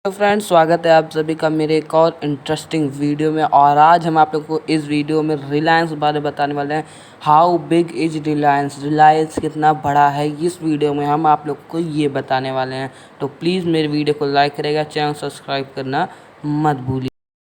तो फ्रेंड्स, स्वागत है आप सभी का मेरे एक और इंटरेस्टिंग वीडियो में। और आज हम आप लोग को इस वीडियो में रिलायंस बारे बताने वाले हैं। How big is Reliance, Reliance कितना बड़ा है, इस वीडियो में हम आप लोग को ये बताने वाले हैं। तो प्लीज़ मेरे वीडियो को लाइक करेगा, चैनल सब्सक्राइब करना मत भूलिए।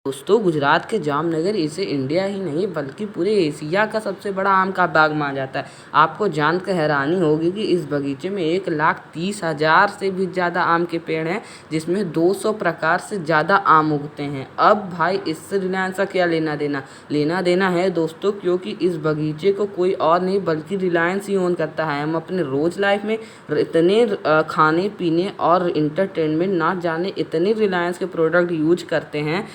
दोस्तों, गुजरात के जामनगर इसे इंडिया ही नहीं बल्कि पूरे एशिया का सबसे बड़ा आम का बाग माना जाता है। आपको जानकर हैरानी होगी कि इस बगीचे में 1,30,000 से भी ज़्यादा आम के पेड़ हैं, जिसमें 200 प्रकार से ज़्यादा आम उगते हैं। अब भाई इससे रिलायंस का क्या लेना देना है दोस्तों, क्योंकि इस बगीचे को कोई और नहीं बल्कि रिलायंस ही ओन करता है। हम अपने रोज़ लाइफ में इतने खाने पीने और इंटरटेनमेंट ना जाने इतने रिलायंस के प्रोडक्ट यूज करते हैं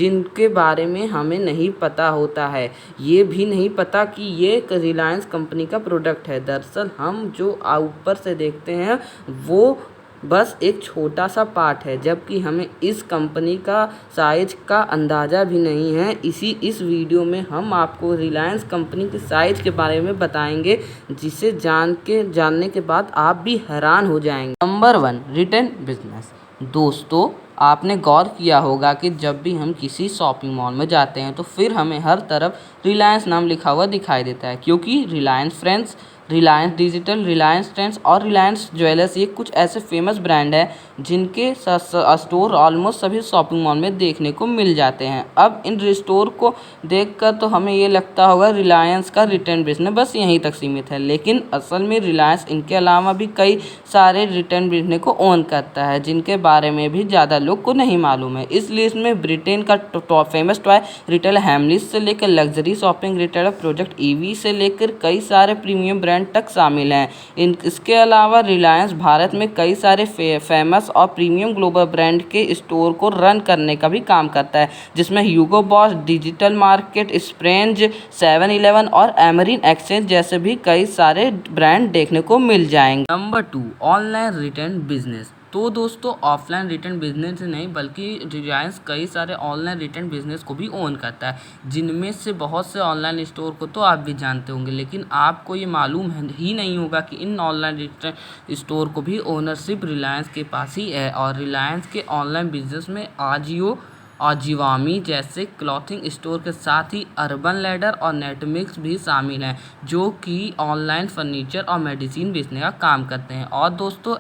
जिनके बारे में हमें नहीं पता होता है। ये भी नहीं पता कि ये रिलायंस कंपनी का प्रोडक्ट है। दरअसल हम जो ऊपर से देखते हैं वो बस एक छोटा सा पार्ट है, जबकि हमें इस कंपनी का साइज का अंदाज़ा भी नहीं है। इस वीडियो में हम आपको रिलायंस कंपनी के साइज के बारे में बताएंगे, जिसे जानने के बाद आप भी हैरान हो जाएंगे। Number 1, retail business. दोस्तों, आपने गौर किया होगा कि जब भी हम किसी शॉपिंग मॉल में जाते हैं तो फिर हमें हर तरफ रिलायंस नाम लिखा हुआ दिखाई देता है, क्योंकि Reliance friends, Reliance digital, Reliance trends और रिलायंस ज्वेलर्स ये कुछ ऐसे फेमस ब्रांड हैं जिनके स्टोर ऑलमोस्ट सभी शॉपिंग मॉल में देखने को मिल जाते हैं। अब इन स्टोर को देखकर तो हमें ये लगता होगा रिलायंस का रिटेल बिजनेस बस यहीं तक सीमित है, लेकिन असल में रिलायंस इनके अलावा भी कई सारे रिटेल बिजनेस को ओन करता है, जिनके बारे में भी ज़्यादा लोग को नहीं मालूम है। इस लिस्ट में ब्रिटेन का फेमस टॉय रिटेल हैमलिस से लेकर luxury shopping retailer project EV से लेकर कई सारे प्रीमियम ब्रांड तक शामिल हैं। इसके अलावा रिलायंस भारत में कई सारे फेमस और प्रीमियम ग्लोबल ब्रांड के स्टोर को रन करने का भी काम करता है, जिसमें ह्यूगो बॉस, डिजिटल मार्केट, स्प्रेंज, 7-Eleven और एमरीन एक्सचेंज जैसे भी कई सारे ब्रांड देखने को मिल जाएंगे। Number 2, online retail business. तो दोस्तों, ऑफलाइन रिटेल बिजनेस नहीं बल्कि रिलायंस कई सारे ऑनलाइन रिटेल बिजनेस को भी ओन करता है, जिनमें से बहुत से ऑनलाइन स्टोर को तो आप भी जानते होंगे, लेकिन आपको ये मालूम ही नहीं होगा कि इन ऑनलाइन रिटेल स्टोर को भी ओनरशिप रिलायंस के पास ही है। और रिलायंस के ऑनलाइन बिजनेस में आजियो और जिवामी जैसे क्लॉथिंग स्टोर के साथ ही अर्बन लैडर और नेटमिक्स भी शामिल हैं, जो कि ऑनलाइन फर्नीचर और मेडिसिन बेचने का काम करते हैं। और दोस्तों,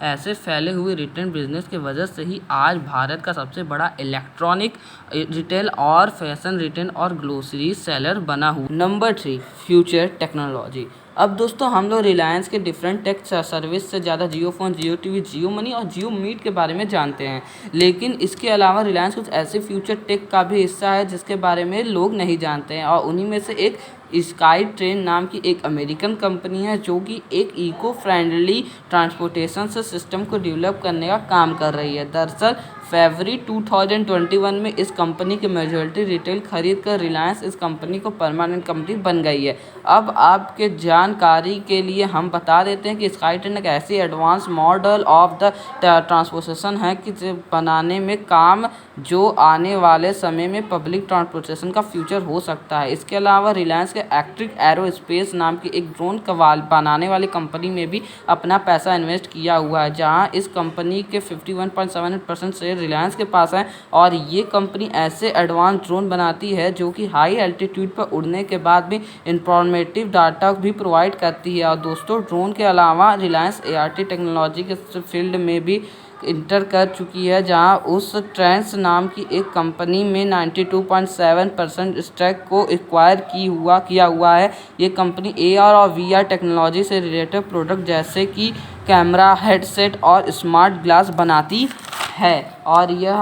ऐसे फैले हुए रिटेल बिजनेस की वजह से ही आज भारत का सबसे बड़ा इलेक्ट्रॉनिक रिटेल और फैशन रिटेल और ग्रोसरी सेलर बना हुआ। Number 3, future technology. अब दोस्तों, हम लोग रिलायंस के डिफरेंट टेक सर्विस से ज़्यादा जियो फ़ोन, जियो टीवी, जियो मनी और जियो मीट के बारे में जानते हैं, लेकिन इसके अलावा रिलायंस कुछ ऐसे फ्यूचर टेक का भी हिस्सा है जिसके बारे में लोग नहीं जानते हैं। और उन्हीं में से एक स्काई ट्रेन नाम की एक अमेरिकन कंपनी है, जो कि एक इको फ्रेंडली ट्रांसपोर्टेशन सिस्टम को डेवलप करने का काम कर रही है। दरअसल फरवरी 2021 में इस कंपनी की मेजॉरिटी रिटेल खरीद कर रिलायंस इस कंपनी को परमानेंट कंपनी बन गई है। अब आपके जानकारी के लिए हम बता देते हैं कि स्काई ट्रेन एक ऐसी advance model of the transportation है कि बनाने में काम जो आने वाले समय में पब्लिक ट्रांसपोर्टेशन का फ्यूचर हो सकता है। इसके अलावा रिलायंस के एक्ट्रिक एरोस्पेस नाम की एक ड्रोन बनाने वाली कंपनी में भी अपना पैसा इन्वेस्ट किया हुआ है, जहां इस कंपनी के 51.78% शेयर रिलायंस के पास है। और ये कंपनी ऐसे एडवांस ड्रोन बनाती है जो कि हाई एल्टीट्यूड पर उड़ने के बाद भी इंफॉर्मेटिव डाटा भी प्रोवाइड करती है। और दोस्तों, ड्रोन के अलावा रिलायंस ART टेक्नोलॉजी के फील्ड में भी इंटर कर चुकी है, जहां उस ट्रेंड्स नाम की एक कंपनी में 92.7% स्टॉक को एक्वायर किया हुआ है। ये कंपनी AR और VR टेक्नोलॉजी से रिलेटेड प्रोडक्ट जैसे कि कैमरा, हेडसेट और स्मार्ट ग्लास बनाती है। और यह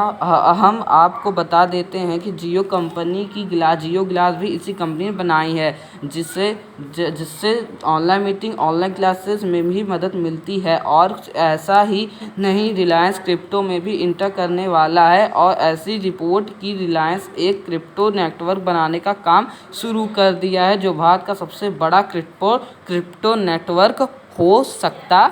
हम आपको बता देते हैं कि जियो कंपनी की जियो ग्लास भी इसी कंपनी ने बनाई है, जिससे ऑनलाइन मीटिंग, ऑनलाइन क्लासेस में भी मदद मिलती है। और ऐसा ही नहीं, रिलायंस क्रिप्टो में भी इंटर करने वाला है, और ऐसी रिपोर्ट की रिलायंस एक क्रिप्टो नेटवर्क बनाने का काम शुरू कर दिया है, जो भारत का सबसे बड़ा क्रिप्टो नेटवर्क हो सकता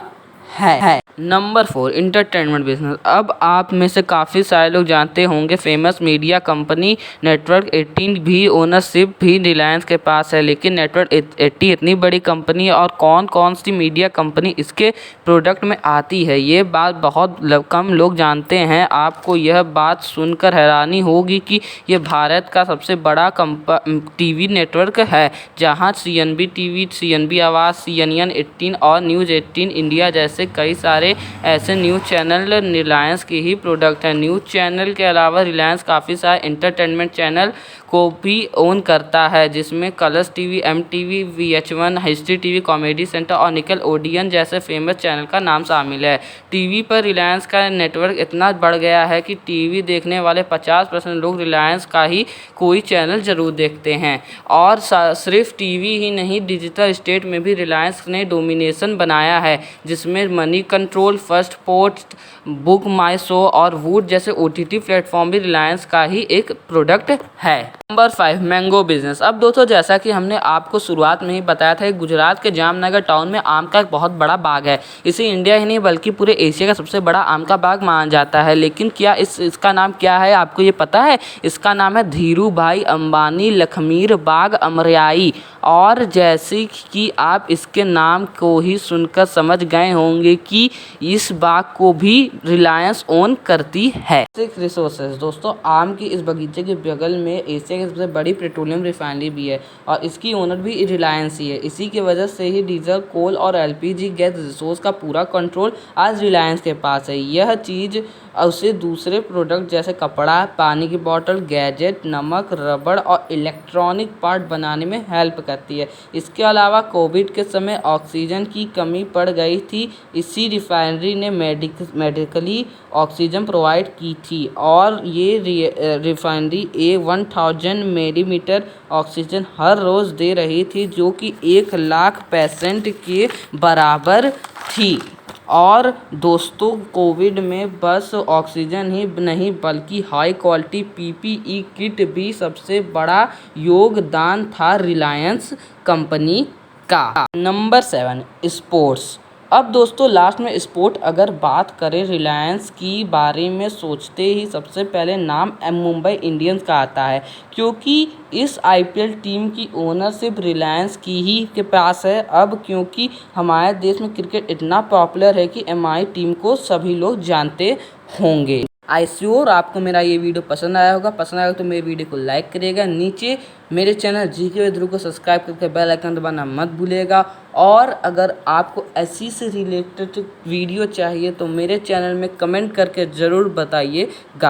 है। Number 4 entertainment business. अब आप में से काफ़ी सारे लोग जानते होंगे फेमस मीडिया कंपनी नेटवर्क 18 भी ओनरशिप भी रिलायंस के पास है। लेकिन नेटवर्क 80 इतनी बड़ी कंपनी है और कौन कौन सी मीडिया कंपनी इसके प्रोडक्ट में आती है, ये बात बहुत कम लोग जानते हैं। आपको यह बात सुनकर हैरानी होगी कि ये भारत का सबसे बड़ा टीवी नेटवर्क है, जहां CNB टीवी, CNB आवाज़, CNN 18 और न्यूज़ 18 इंडिया जैसे कई सारे ऐसे न्यूज़ चैनल रिलायंस की ही प्रोडक्ट है। न्यूज़ चैनल के अलावा रिलायंस काफ़ी सारे एंटरटेनमेंट चैनल को भी ओन करता है, जिसमें Colors TV, MTV, VH1, history TV, comedy centre और निकलओडियन जैसे फेमस चैनल का नाम शामिल है। टीवी पर रिलायंस का नेटवर्क इतना बढ़ गया है कि टीवी देखने वाले 50% लोग रिलायंस का ही कोई चैनल ज़रूर देखते हैं। और सिर्फ टीवी ही नहीं, डिजिटल स्टेट में भी रिलायंस ने डोमिनेशन बनाया है, जिसमें Moneycontrol, Firstpost, BookMyShow और वूट जैसे OTT प्लेटफॉर्म भी रिलायंस का ही एक प्रोडक्ट है। Number 5 mango business. अब दोस्तों, जैसा कि हमने आपको शुरुआत में ही बताया था, गुजरात के जामनगर टाउन में आम का एक बहुत बड़ा बाग है। इसे इंडिया ही नहीं बल्कि पूरे एशिया का सबसे बड़ा आम का बाग माना जाता है। लेकिन क्या इसका नाम क्या है, आपको ये पता है? इसका नाम है धीरू भाई अंबानी लखमीर बाग अमरयाई। और जैसे कि आप इसके नाम को ही सुनकर समझ गए होंगे कि इस बाग को भी रिलायंस ओन करती है। रिसोर्सेज दोस्तों, आम की इस बगीचे के बगल में एशिया की सबसे बड़ी पेट्रोलियम रिफाइनरी भी है और इसकी ओनर भी रिलायंस ही है। इसी की वजह से ही डीजल, कोल और LPG गैस रिसोर्स का पूरा कंट्रोल आज रिलायंस के पास है। यह चीज़ उसे दूसरे प्रोडक्ट जैसे कपड़ा, पानी की बोतल, गैजेट, नमक, रबड़ और इलेक्ट्रॉनिक पार्ट बनाने में हेल्प करती है। इसके अलावा कोविड के समय ऑक्सीजन की कमी पड़ गई थी, इसी रिफाइनरी ने मेडिकली ऑक्सीजन प्रोवाइड की थी और ये रिफाइनरी 1000 मिलीमीटर ऑक्सीजन हर रोज़ दे रही थी, जो कि 1 लाख पेशेंट के बराबर थी। और दोस्तों, कोविड में बस ऑक्सीजन ही नहीं बल्कि हाई क्वालिटी PPE किट भी सबसे बड़ा योगदान था रिलायंस कंपनी का। Number 7 sports. अब दोस्तों, लास्ट में स्पोर्ट अगर बात करें रिलायंस की बारे में, सोचते ही सबसे पहले नाम मुंबई इंडियंस का आता है, क्योंकि इस IPL टीम की ओनरशिप रिलायंस की ही के पास है। अब क्योंकि हमारे देश में क्रिकेट इतना पॉपुलर है कि MI टीम को सभी लोग जानते होंगे। आई श्योर आपको मेरा ये वीडियो पसंद आया होगा। पसंद आया तो मेरे वीडियो को लाइक करिएगा, नीचे मेरे चैनल GK विद ध्रुव को सब्सक्राइब करके बेल आइकन दबाना मत भूलिएगा। और अगर आपको ऐसी से रिलेटेड वीडियो चाहिए तो मेरे चैनल में कमेंट करके ज़रूर बताइएगा।